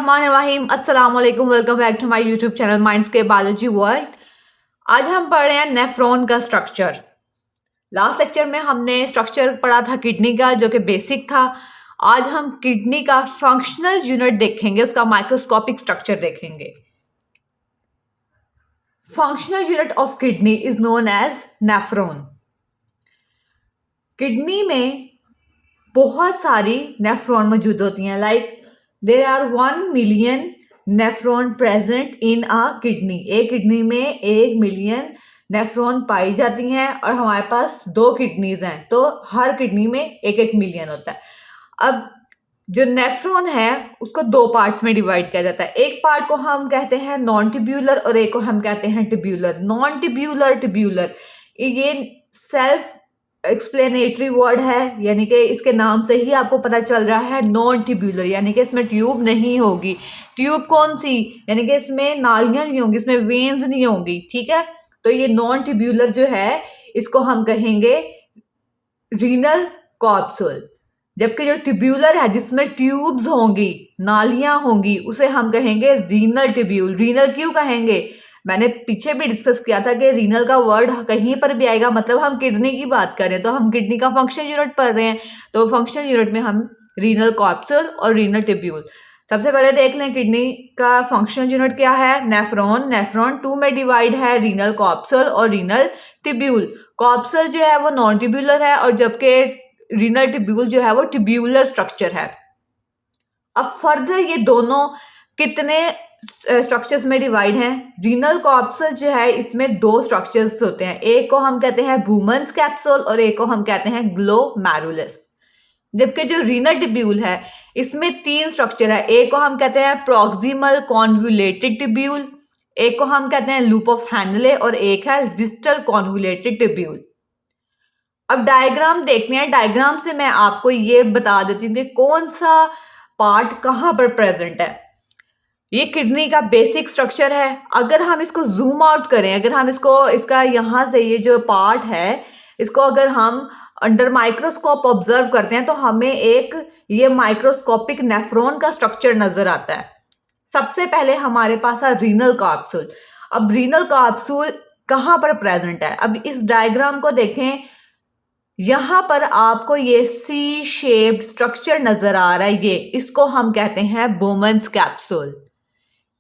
बिस्मिल्लाहिर्रहमानिर्रहीम। अस्सलाम वालेकुम। Welcome back to my YouTube channel mindscape biology world. आज हम पढ़ रहे हैं नेफ्रॉन का स्ट्रक्चर। लास्ट लेक्चर में हमने स्ट्रक्चर पढ़ा था किडनी का, जो कि बेसिक था। आज हम किडनी का फंक्शनल यूनिट देखेंगे, उसका माइक्रोस्कोपिक स्ट्रक्चर देखेंगे। Functional unit of kidney is known as nephron. Kidney में बहुत सारी नेफ्रॉन मौजूद होती हैं। Like there are 1 million nephron present in a kidney. एक किडनी में 1 मिलियन नेफ्रॉन पाई जाती हैं और हमारे पास 2 किडनीज हैं, तो हर किडनी में 1-1 मिलियन होता है। अब जो नेफ्रॉन है उसको 2 पार्ट्स में डिवाइड किया जाता है। एक पार्ट को हम कहते हैं नॉन ट्यूब्यूलर और एक को हम कहते हैं ट्यूब्यूलर। नॉन ट्यूब्यूलर, ट्यूब्यूलर ये सेल्फ एक्सप्लेनेटरी वर्ड है, यानी कि इसके नाम से ही आपको पता चल रहा है नॉन ट्यूब्यूलर, यानी कि इसमें ट्यूब नहीं होगी। ट्यूब कौन सी? यानी कि इसमें नालियां नहीं होंगी, इसमें वेन्स नहीं होंगी। ठीक है, तो ये नॉन ट्यूब्यूलर जो है इसको हम कहेंगे रीनल कॉर्पसूल। जबकि जो ट्यूब्यूलर है जिसमें ट्यूब्स होंगी, नालियां होंगी, उसे हम कहेंगे रीनल ट्यूब्यूल। रीनल क्यों कहेंगे? मैंने पीछे भी डिस्कस किया था कि रीनल का वर्ड कहीं पर भी आएगा मतलब हम किडनी की बात करें, तो हम किडनी का फंक्शन यूनिट पढ़ रहे हैं, तो फंक्शन यूनिट में हम रीनल कॉर्पसूल और रीनल ट्यूब्यूल। सबसे पहले देख लें किडनी का फंक्शनल यूनिट क्या है। नेफ्रॉन। नेफ्रॉन 2 में डिवाइड है, रीनल कॉर्पसूल और रीनल ट्यूब्यूल। कॉर्पसूल जो है वो नॉन ट्यूब्यूलर है और जबकि रीनल ट्यूब्यूल जो है वो ट्यूब्यूलर स्ट्रक्चर है। अब फर्दर ये दोनों कितने स्ट्रक्चर्स में डिवाइड हैं? रीनल कॉर्पसूल जो है इसमें 2 स्ट्रक्चर्स होते हैं। एक को हम कहते हैं बूमन्स कैप्सूल और एक को हम कहते हैं ग्लोमेरुलस। जबकि जो रीनल ट्यूब्यूल है इसमें 3 स्ट्रक्चर है। एक को हम कहते हैं प्रॉक्सिमल कॉन्वुलेटेड ट्यूब्यूल, एक को हम कहते हैं लूप ऑफ हैनले और एक है डिस्टल कॉन्वुलेटेड ट्यूब्यूल। अब डायग्राम देखते हैं। डायग्राम से मैं आपको ये बता देती हूँ कि कौन सा पार्ट कहाँ पर प्रेजेंट है। ये किडनी का बेसिक स्ट्रक्चर है। अगर हम इसको जूम आउट करें, अगर हम इसका यहाँ से ये जो पार्ट है इसको अगर हम अंडर माइक्रोस्कोप ऑब्जर्व करते हैं तो हमें एक ये माइक्रोस्कोपिक नेफ्रॉन का स्ट्रक्चर नजर आता है। सबसे पहले हमारे पास है रीनल कॉर्पसूल। अब रीनल कॉर्पसूल कहाँ पर प्रेजेंट है? अब इस डायग्राम को देखें, यहाँ पर आपको ये सी शेप्ड स्ट्रक्चर नजर आ रहा है, ये इसको हम कहते हैं बोमन्स कैप्सूल।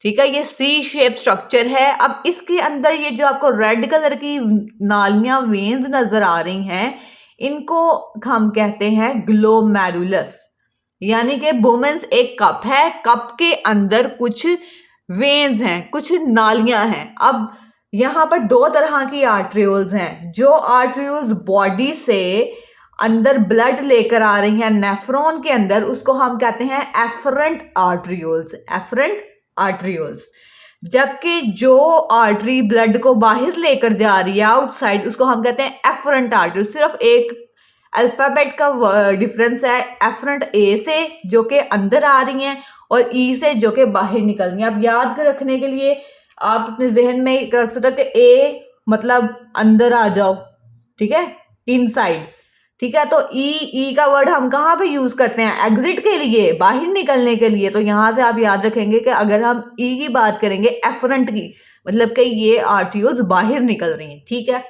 ठीक है, ये सी शेप स्ट्रक्चर है। अब इसके अंदर ये जो आपको रेड कलर की नालियां वेन्स नजर आ रही हैं इनको हम कहते हैं ग्लोमेरुलस। यानी कि बोमन्स एक कप है, कप के अंदर कुछ वेन्स हैं, कुछ नालियां हैं। अब यहाँ पर 2 तरह की आर्ट्रियोल्स हैं। जो आर्ट्रियोल्स बॉडी से अंदर ब्लड लेकर आ रही हैं नेफ्रॉन के अंदर, उसको हम कहते हैं एफरेंट आर्ट्रियोल्स। Efferent arterioles. जबकि जो आर्टरी ब्लड को बाहर लेकर जा रही है आउटसाइड, उसको हम कहते हैं एफरेंट आर्टरी। सिर्फ एक अल्फाबेट का डिफरेंस है, एफरेंट ए से जो कि अंदर आ रही हैं और ई से जो कि बाहर निकल रही हैं। अब याद रखने के लिए आप अपने जहन में रख सकते हैं कि ए मतलब अंदर आ जाओ, ठीक है, इनसाइड। ठीक है, तो ई का वर्ड हम कहाँ पे यूज करते हैं? एग्जिट के लिए, बाहर निकलने के लिए। तो यहां से आप याद रखेंगे कि अगर हम ई की बात करेंगे एफरेंट की, मतलब कि ये आर्ट्रियोल्स बाहर निकल रही हैं। ठीक है,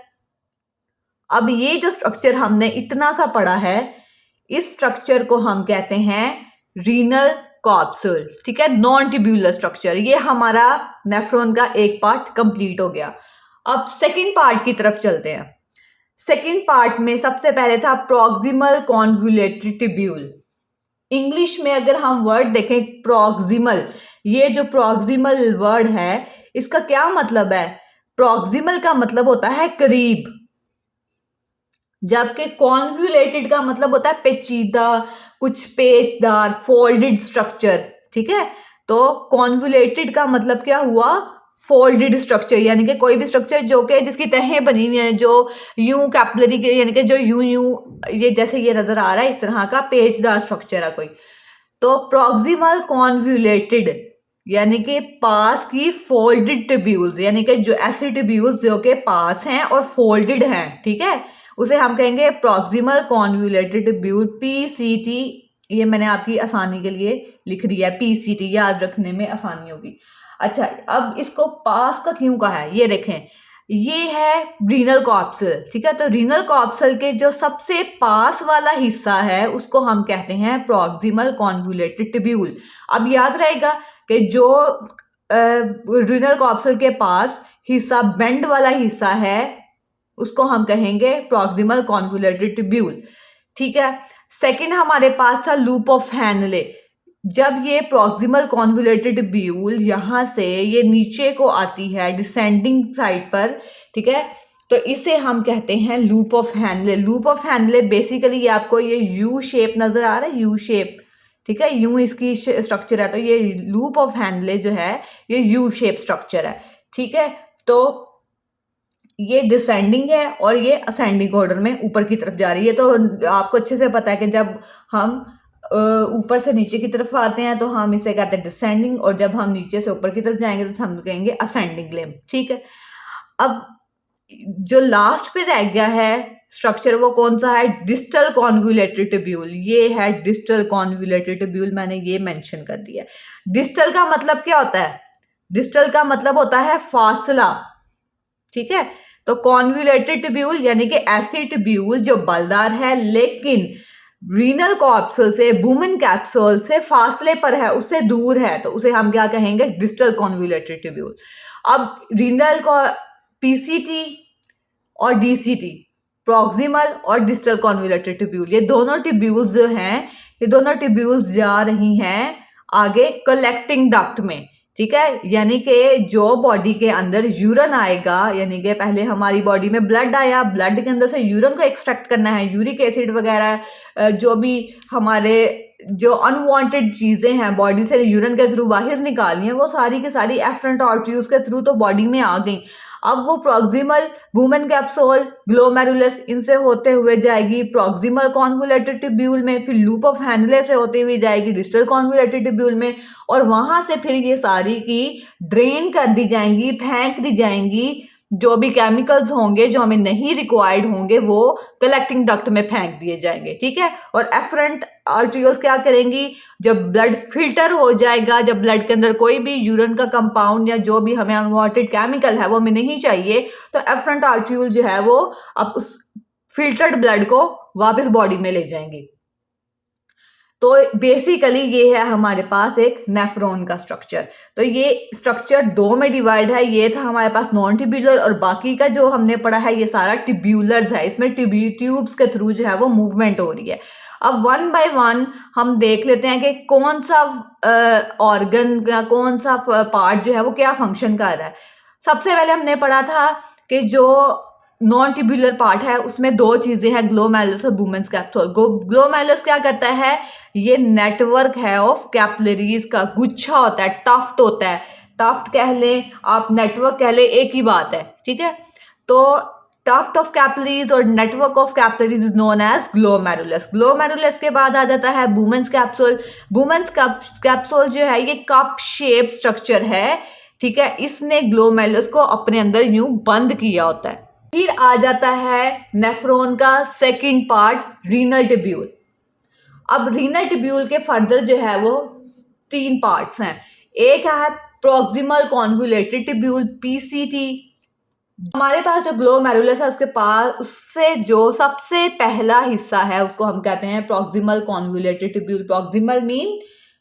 अब ये जो स्ट्रक्चर हमने इतना सा पढ़ा है, इस स्ट्रक्चर को हम कहते हैं रीनल कॉर्पसूल। ठीक है, नॉन ट्यूब्यूलर स्ट्रक्चर। ये हमारा नेफ्रॉन का एक पार्ट कंप्लीट हो गया। अब सेकेंड पार्ट की तरफ चलते हैं। सेकेंड पार्ट में सबसे पहले था प्रॉक्सिमल कॉन्वुलेटेड ट्यूब्यूल। इंग्लिश में अगर हम वर्ड देखें प्रॉक्सिमल, ये जो प्रॉक्सिमल वर्ड है इसका क्या मतलब है? प्रॉक्सिमल का मतलब होता है करीब, जबकि कॉन्वुलेटेड का मतलब होता है पेचीदा, कुछ पेचदार, फोल्डेड स्ट्रक्चर। ठीक है, तो कॉन्वुलेटेड का मतलब क्या हुआ? फोल्डेड स्ट्रक्चर, यानी कि कोई भी स्ट्रक्चर जो कि जिसकी तहें बनी हुई है, जो यूं कैपिलरी के, यानी कि जो यूं ये जैसे ये नजर आ रहा है इस तरह का पेचदार स्ट्रक्चर है कोई। तो प्रॉक्सिमल कॉन्वुलेटेड यानी कि पास की फोल्डेड ट्यूब्यूल्स, यानी कि जो ऐसे ट्यूब्यूल्स जो कि पास हैं और फोल्डेड हैं, ठीक है, उसे हम कहेंगे प्रॉक्सिमल कॉन्वुलेटेड ट्यूब्यूल, PCT ये मैंने आपकी आसानी के लिए लिख दिया है, PCT याद रखने में आसानी होगी। अच्छा, अब इसको पास का क्यों कहा है, ये देखें, ये है रीनल कॉर्पसल, ठीक है। तो रीनल कॉर्पसल के जो सबसे पास वाला हिस्सा है उसको हम कहते हैं प्रॉक्सिमल कॉन्वोल्यूटेड ट्यूब्यूल। अब याद रहेगा कि जो रीनल कॉर्पसल के पास हिस्सा बेंड वाला हिस्सा है उसको हम कहेंगे प्रॉक्सिमल कॉन्वोल्यूटेड ट्यूब्यूल, ठीक है। सेकंड हमारे पास था लूप ऑफ हैनले। जब ये प्रॉक्सिमल कॉन्वोल्यूटेड ट्यूब्यूल यहाँ से ये नीचे को आती है डिसेंडिंग साइड पर, ठीक है, तो इसे हम कहते हैं loop of Henle. Loop of Henle basically ये आपको ये यू शेप नजर आ रहा है, यू शेप, ठीक है, यूं इसकी स्ट्रक्चर है। तो ये लूप ऑफ हैनले जो है ये यू शेप स्ट्रक्चर है, ठीक है। तो ये डिसेंडिंग है और ये असेंडिंग ऑर्डर में ऊपर की तरफ जा रही है। तो आपको अच्छे से पता है कि जब हम ऊपर से नीचे की तरफ आते हैं तो हम इसे कहते हैं डिसेंडिंग, और जब हम नीचे से ऊपर की तरफ जाएंगे तो हम कहेंगे असेंडिंग लिम्ब, ठीक है। अब जो लास्ट पे रह गया है स्ट्रक्चर वो कौन सा है, डिस्टल कॉन्वोल्यूटेड ट्यूब्यूल। ये है डिस्टल कॉन्वोल्यूटेड ट्यूब्यूल, मैंने ये मेंशन कर दिया। डिस्टल का मतलब क्या होता है, डिस्टल का मतलब होता है फासला, ठीक है। तो कॉन्वोल्यूटेड ट्यूब्यूल यानी कि ऐसी ट्यूब्यूल जो बलदार है लेकिन रीनल कॉर्पसल से बुमेन कैप्सूल से फासले पर है, उससे दूर है, तो उसे हम क्या कहेंगे, डिस्टल कॉन्वोल्यूटेड ट्यूब्यूल। अब रीनल को PCT और DCT, प्रॉक्सिमल और डिस्टल कॉन्वोल्यूटेड ट्यूब्यूल, ये दोनों ट्यूब्यूल्स जो हैं ये दोनों ट्यूब्यूल्स जा रही हैं आगे कलेक्टिंग डक्ट में, ठीक है। यानी कि जो बॉडी के अंदर यूरिन आएगा, यानी कि पहले हमारी बॉडी में ब्लड आया, ब्लड के अंदर से यूरिन को एक्सट्रैक्ट करना है, यूरिक एसिड वगैरह जो भी हमारे जो अनवांटेड चीज़ें हैं बॉडी से यूरिन के थ्रू बाहर निकालनी है वो सारी की सारी एफरेंट आर्टरीज के थ्रू तो बॉडी में आ गई। अब वो प्रॉक्सिमल बुमेन कैप्सूल ग्लोमेरुलस इनसे होते हुए जाएगी प्रॉक्सिमल कॉन्वोल्यूटेड ट्यूब्यूल में, फिर लूप ऑफ हैनले से होते हुए जाएगी डिस्टल कॉन्वोल्यूटेड ट्यूब्यूल में, और वहां से फिर ये सारी की ड्रेन कर दी जाएंगी, फेंक दी जाएंगी। जो भी केमिकल्स होंगे जो हमें नहीं रिक्वायर्ड होंगे वो कलेक्टिंग डक्ट में फेंक दिए जाएंगे, ठीक है। और एफरेंट आर्टरीज क्या करेंगी, जब ब्लड फिल्टर हो जाएगा, जब ब्लड के अंदर कोई भी यूरिन का कंपाउंड या जो भी हमें अनवांटेड केमिकल है वो हमें नहीं चाहिए, तो एफरेंट आर्टरीज जो है वो अब उस फिल्टर्ड ब्लड को वापस बॉडी में ले जाएंगी। तो बेसिकली ये है हमारे पास एक नेफ्रॉन का स्ट्रक्चर। तो ये स्ट्रक्चर दो में डिवाइड है, ये था हमारे पास नॉन ट्यूब्यूलर, और बाकी का जो हमने पढ़ा है ये सारा ट्यूब्यूलर्स है, इसमें ट्यूब्स के थ्रू जो है वो मूवमेंट हो रही है। अब वन बाय वन हम देख लेते हैं कि कौन सा ऑर्गन या कौन सा पार्ट जो है वो क्या फंक्शन कर रहा है। सबसे पहले हमने पढ़ा था कि जो नॉन ट्यूब्यूलर पार्ट है उसमें दो चीजें हैं, ग्लोमेरुलस और बुमेन्स कैप्सूल। ग्लोमेरुलस क्या करता है, ये नेटवर्क है ऑफ कैपिलरीज का, गुच्छा होता है, टफ्ट होता है, टफ्ट कह लें आप, नेटवर्क कह लें, एक ही बात है, ठीक है। तो टफ्ट ऑफ कैपिलरीज और network of capillaries is known as glomerulus. Glomerulus के बाद आ जाता है बुमेन्स कैप्सूल। बुमेन्स कैप्सूल जो है ये कप शेप स्ट्रक्चर है, ठीक है, इसने ग्लोमेरुलस को अपने अंदर यूं बंद किया होता है। फिर आ जाता है नेफ्रॉन का सेकंड पार्ट, रीनल ट्यूब्यूल। अब रीनल ट्यूब्यूल के फर्दर जो है वो तीन पार्ट्स हैं। एक है प्रॉक्सिमल कॉन्वोल्यूटेड ट्यूब्यूल, PCT। हमारे पास जो ग्लोमेरुलस है उसके पास, उससे जो सबसे पहला हिस्सा है उसको हम कहते हैं proximal convoluted tubule. Proximal mean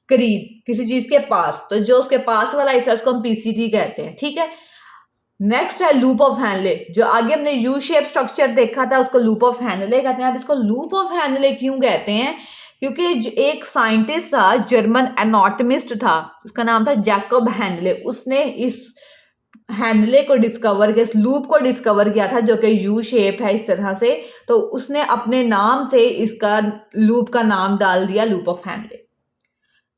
करीब, किसी चीज के पास, तो जो उसके पास वाला हिस्सा उसको हम PCT कहते हैं, ठीक है। नेक्स्ट है लूप ऑफ हैनले, जो आगे हमने यू शेप स्ट्रक्चर देखा था उसको लूप ऑफ हैनले कहते हैं। अब इसको लूप ऑफ हैनले क्यों कहते हैं, क्योंकि एक साइंटिस्ट था, जर्मन एनाटॉमिस्ट था, उसका नाम था जैकब हैनले। उसने इस हैनले को डिस्कवर किया, इस लूप को डिस्कवर किया था जो कि यू शेप है इस तरह से। तो उसने अपने नाम से इसका लूप का नाम डाल दिया loop of Henle.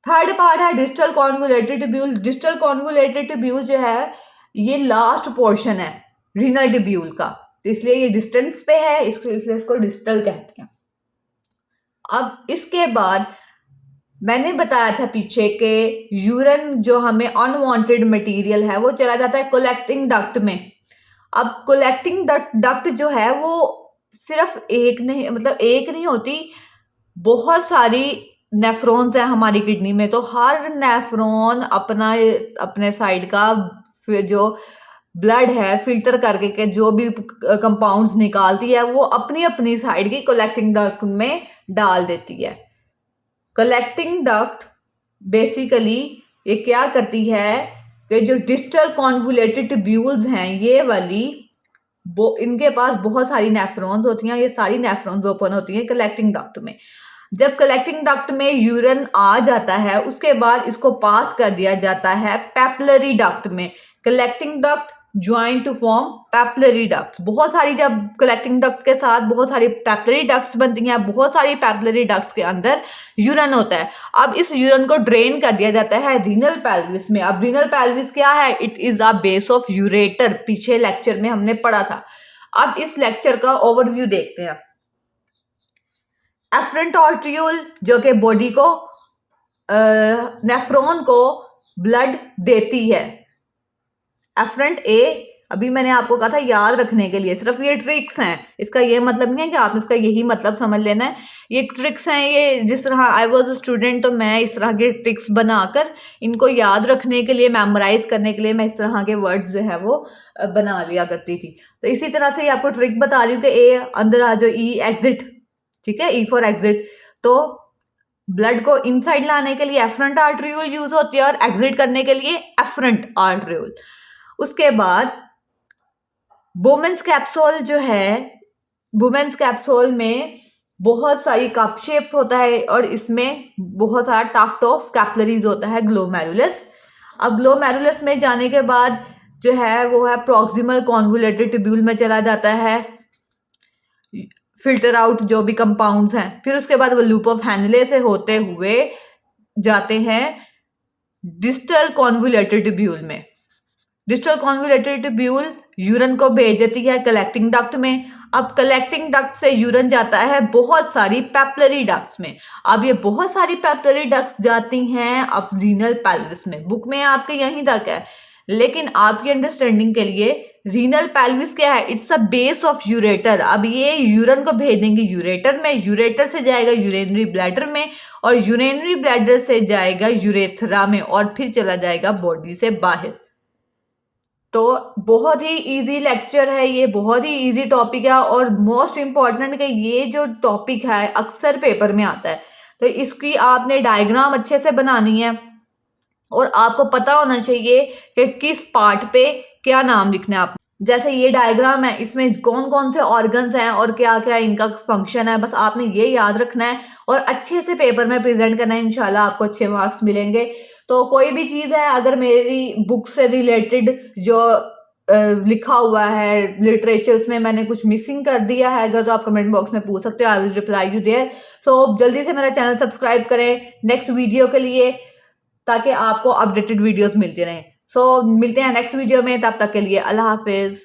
Third part है distal convoluted tubule. Distal convoluted tubule जो है ये लास्ट पोर्शन है रीनल ट्यूब्यूल का, तो इसलिए ये डिस्टेंस पे है, इसलिए इसको डिस्टल कहते हैं। अब इसके बाद मैंने बताया था पीछे के यूरिन जो हमें अनवांटेड मटेरियल है वो चला जाता है कलेक्टिंग डक्ट में। अब कलेक्टिंग डक्ट जो है वो सिर्फ एक नहीं, मतलब एक नहीं होती, बहुत सारी नेफ्रॉन्स हैं हमारी किडनी में, तो हर नेफ्रॉन अपने साइड का जो ब्लड है फिल्टर करके के जो भी कंपाउंड्स निकालती है वो अपनी अपनी साइड की कलेक्टिंग डक्ट में डाल देती है। कलेक्टिंग डक्ट बेसिकली ये क्या करती है कि जो डिस्टल कॉन्वुलेटेड ट्यूब्यूल्स हैं ये वाली, वो इनके पास बहुत सारी नेफ्रॉन्स होती हैं, ये सारी नेफ्रॉन्स ओपन होती हैं कलेक्टिंग डक्ट में। जब कलेक्टिंग डक्ट में यूरिन आ जाता है उसके बाद इसको पास कर दिया जाता है पैपिलरी डक्ट में। Collecting duct join to form papillary ducts. बहुत सारी जब कलेक्टिंग डक्ट के साथ बहुत सारी पैपिलरी डक्ट्स बनती हैं, बहुत सारी पैपिलरी डक्ट्स के अंदर यूरिन होता है। अब इस यूरिन को ड्रेन कर दिया जाता है रीनल पेल्विस में। अब रीनल पेल्विस क्या है? It is a base of ureter, पीछे लेक्चर में हमने पढ़ा था। अब इस लेक्चर का ओवरव्यू देखते हैं। एफरेंट आर्ट्रियोल जो कि बॉडी को नेफ्रॉन को ब्लड देती है। एफरेंट ए, अभी मैंने आपको कहा था याद रखने के लिए, सिर्फ ये ट्रिक्स हैं, इसका ये मतलब नहीं है कि आपने इसका यही मतलब समझ लेना है। ये ट्रिक्स हैं, ये जिस तरह आई वॉज अ स्टूडेंट तो मैं इस तरह के ट्रिक्स बनाकर इनको याद रखने के लिए, मेमोराइज करने के लिए मैं इस तरह के वर्ड्स जो है वो बना लिया करती थी। तो इसी तरह से ये आपको ट्रिक बता रही हूँ कि ए अंदर आ जाओ, ई एग्जिट, ठीक है, ई फॉर एग्जिट। तो ब्लड को इनसाइड लाने के लिए एफरेंट आर्ट्रियोल यूज होती है और एग्जिट करने के लिए एफरेंट आर्ट्रियोल। उसके बाद वुमेन्स कैप्सूल जो है, वुमेन्स कैप्सूल में बहुत सारी कप शेप होता है और इसमें बहुत सारा टाफ्ट ऑफ कैपिलरीज होता है, ग्लोमेरुलस। अब ग्लोमेरुलस में जाने के बाद जो है वो है प्रॉक्सिमल कॉन्वुलेटेड ट्यूब्यूल में चला जाता है, फिल्टर आउट जो भी कंपाउंड्स हैं। फिर उसके बाद वो लूप ऑफ हैनले से होते हुए जाते हैं डिस्टल कॉन्वुलेटेड ट्यूब्यूल में। डिस्टल कॉन्वुलेटेड ट्यूब्यूल यूरिन को भेज देती है कलेक्टिंग डक्ट में। अब कलेक्टिंग डक्ट से यूरिन जाता है बहुत सारी पैपिलरी डक्ट्स में। अब ये बहुत सारी पैपिलरी डक्ट्स जाती हैं अब रीनल पेल्विस में। बुक में आपके यहीं तक है, लेकिन आपकी अंडरस्टैंडिंग के लिए रीनल पेल्विस क्या है? It's a base of ureter. अब ये यूरिन को भेजेंगे यूरेटर में, यूरेटर से जाएगा यूरेनरी ब्लैडर में और यूरेनरी ब्लैडर से जाएगा यूरेथ्रा में और फिर चला जाएगा बॉडी से बाहर। तो बहुत ही इजी लेक्चर है ये, बहुत ही इजी टॉपिक है और मोस्ट इम्पॉर्टेंट कि ये जो टॉपिक है अक्सर पेपर में आता है, तो इसकी आपने डायग्राम अच्छे से बनानी है और आपको पता होना चाहिए कि किस पार्ट पे क्या नाम लिखना है आप। जैसे ये डायग्राम है, इसमें कौन कौन से ऑर्गन्स हैं और क्या क्या इनका फंक्शन है, बस आपने ये याद रखना है और अच्छे से पेपर में प्रेजेंट करना है। इंशाल्लाह आपको अच्छे मार्क्स मिलेंगे। तो कोई भी चीज़ है अगर मेरी बुक से रिलेटेड जो लिखा हुआ है लिटरेचर, उसमें मैंने कुछ मिसिंग कर दिया है अगर, तो आप कमेंट बॉक्स में पूछ सकते हो, I will reply you there. So जल्दी से मेरा चैनल सब्सक्राइब करें नेक्स्ट वीडियो के लिए ताकि आपको अपडेटेड वीडियोस मिलती रहें। सो मिलते हैं नेक्स्ट वीडियो में, तब तक के लिए अल्लाह हाफिज़।